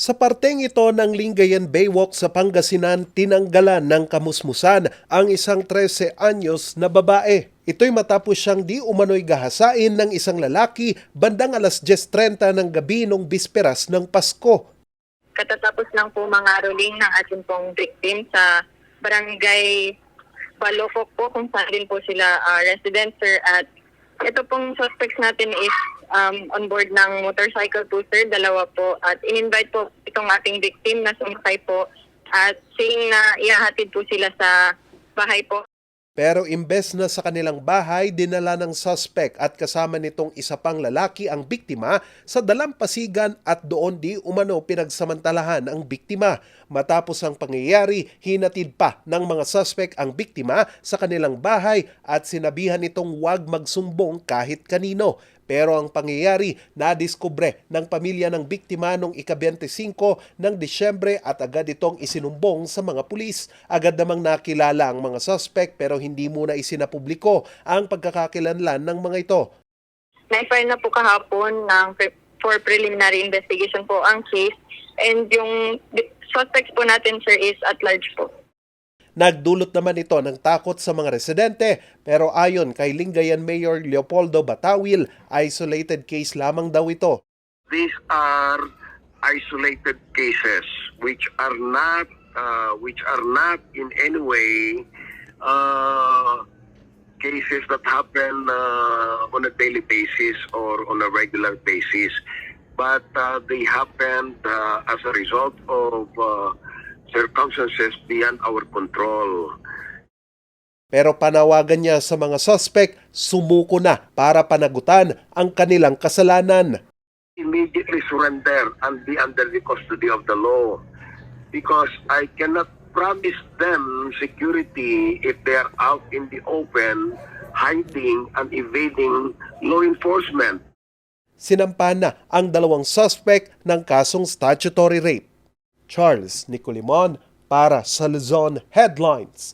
Sa parteng ito ng Lingayen Baywalk sa Pangasinan, tinanggalan ng kamusmusan ang isang 13 anyos na babae. Ito'y matapos siyang di umano'y gahasain ng isang lalaki bandang alas 10:30 ng gabi nung bisperas ng Pasko. Katatapos lang po mga ruling ng ating pong victim sa barangay Balokok po kung saan din po sila resident, sir. At ito pong suspects natin is on board ng motorcycle po, sir, dalawa po. At in-invite po itong ating victim na sumakay po at saying na ihahatid po sila sa bahay po. Pero imbes na sa kanilang bahay, dinala ng suspect at kasama nitong isa pang lalaki ang biktima sa dalampasigan at doon di umano pinagsamantalahan ang biktima. Matapos ang pangyayari, hinatid pa ng mga suspect ang biktima sa kanilang bahay at sinabihan itong huwag magsumbong kahit kanino. Pero ang pangyayari, nadiskubre ng pamilya ng biktima noong ika-25 ng Disyembre at agad itong isinumbong sa mga pulis. Agad namang nakilala ang mga suspect pero hindi muna isinapubliko ang pagkakakilanlan ng mga ito. Na-file na po kahapon for preliminary investigation po ang case, and yung suspects po natin, sir, is at large po. Nagdulot naman ito ng takot sa mga residente pero ayon kay Lingayen Mayor Leopoldo Batawil, isolated case lamang daw ito. These are isolated cases which are not in any way cases that happen on a daily basis or on a regular basis, but they happened as a result of circumstances beyond our control. Pero panawagan niya sa mga suspect, sumuko na para panagutan ang kanilang kasalanan. Immediately surrender and be under the custody of the law, because I cannot promise them security if they are out in the open, hiding and evading law enforcement. Sinampa na ang dalawang suspect ng kasong statutory rape. Charles Nicolimon para sa Luzon Headlines.